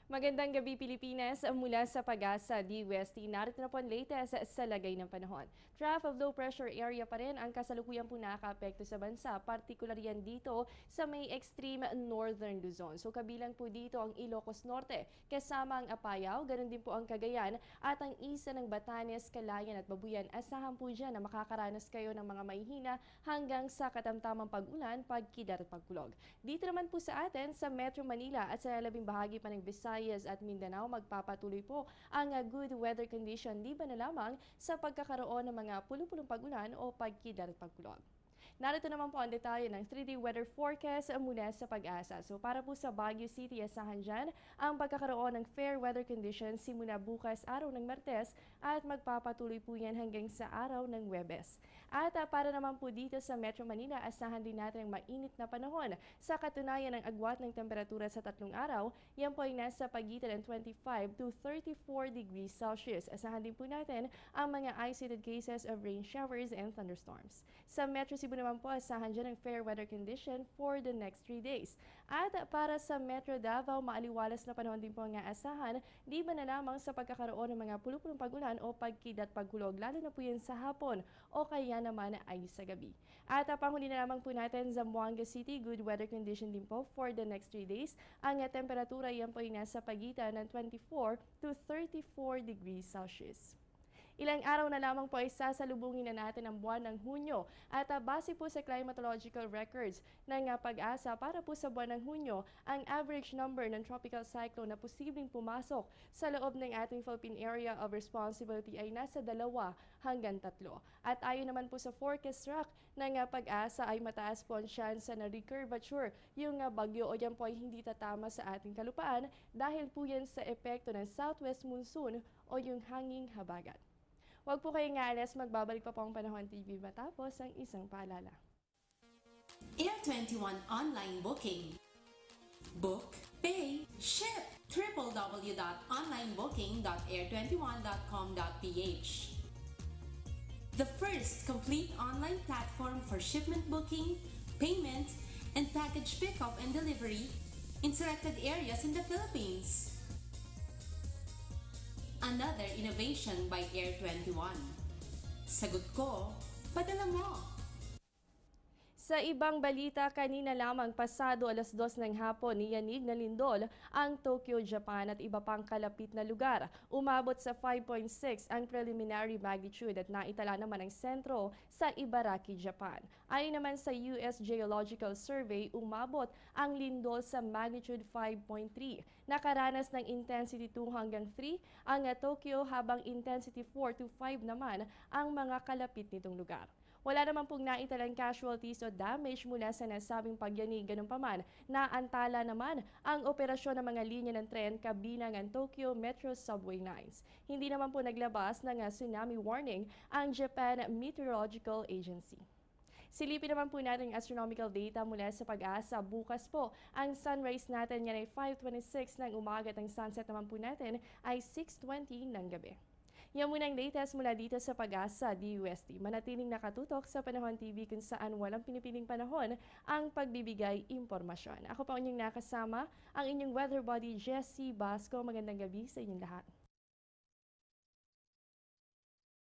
Magandang gabi Pilipinas mula sa Pag-asa DWST. Narito na po ang latest sa lagay ng panahon. Trough of low pressure area pa rin ang kasalukuyan po nakaka-apekto sa bansa, partikular yan dito sa may extreme northern Luzon. So kabilang po dito ang Ilocos Norte, kasama ang Apayao, ganun din po ang Cagayan at ang isa ng Batanes, Calayan at Babuyan. Asahan po dyan na makakaranas kayo ng mga mahihina hanggang sa katamtamang pag-ulan, pagkidlat at pagkulog. Dito naman po sa atin sa Metro Manila at sa labing bahagi pa ng Visayas at Mindanao, magpapatuloy po ang good weather condition liban na lamang sa pagkakaroon ng mga pulong-pulong pag-ulan o pagkidlat at pagkulog. Narito naman po ang detalye ng 3-day weather forecast mula sa Pag-asa. So para po sa Baguio City, asahan dyan ang pagkakaroon ng fair weather conditions simula bukas araw ng Martes at magpapatuloy po yan hanggang sa araw ng Huwebes. At para naman po dito sa Metro Manila, asahan din natin ang mainit na panahon. Sa katunayan ng agwat ng temperatura sa tatlong araw, yan po ay nasa pagitan ng 25 to 34 degrees Celsius. Asahan din po natin ang mga isolated cases of rain showers and thunderstorms. Sa Metro Cebu naman po, asahan dyan ang fair weather condition for the next 3 days. At para sa Metro Davao, maaliwalas na panahon din po ang aasahan, di ba na lamang sa pagkakaroon ng mga pulupulong pag-ulan o pagkidlat pagkulog, lalo na po yan sa hapon o kaya naman ay sa gabi. At panghuli na lamang po natin, Zamboanga City, good weather condition din po for the next 3 days. Ang temperatura yan po ay nasa pagitan ng 24 to 34 degrees Celsius. Ilang araw na lamang po ay sasalubungin na natin ang buwan ng Hunyo at base po sa climatological records ng Pag-asa para po sa buwan ng Hunyo, ang average number ng tropical cyclone na posibleng pumasok sa loob ng ating Philippine Area of Responsibility ay nasa 2 hanggang 3. At ayon naman po sa forecast track ng Pag-asa ay mataas po ang chance na recurvature yung bagyo o yan po ay hindi tatama sa ating kalupaan dahil po yan sa epekto ng southwest monsoon o yung hanging habagat. Huwag po kayong aalis, magbabalik pa po ang Panahon TV matapos ang isang paalala. Air 21 online booking. Book, pay, ship. www.onlinebooking.air21.com.ph. The first complete online platform for shipment booking, payment, and package pickup and delivery in selected areas in the Philippines. Another innovation by Air 21. Sagot ko, padala mo! Sa ibang balita, kanina lamang pasado 2:00 ng hapon niyanig na lindol ang Tokyo, Japan at iba pang kalapit na lugar. Umabot sa 5.6 ang preliminary magnitude at naitala naman ang sentro sa Ibaraki, Japan. Ayon naman sa US Geological Survey, umabot ang lindol sa magnitude 5.3. Nakaranas ng intensity 2 hanggang 3 ang Tokyo habang intensity 4 to 5 naman ang mga kalapit nitong lugar. Wala naman pong naitalang casualties o damage mula sa nasabing pagyanig. Ganun pa man, naantala naman ang operasyon ng mga linya ng tren kabilang ang Tokyo Metro Subway Lines. Hindi naman po naglabas ng tsunami warning ang Japan Meteorological Agency. Silipin naman po natin ang astronomical data mula sa Pag-asa. Bukas po, ang sunrise natin yan ay 5:26 ng umaga at ang sunset naman po natin ay 6:20 ng gabi. Yan muna ang latest mula dito sa Pag-asa DWST. Manatiling nakatutok sa Panahon TV kung saan walang pinipiling panahon ang pagbibigay impormasyon. Ako pa inyong nakasama, ang inyong weather body, Jessie Basco. Magandang gabi sa inyong lahat.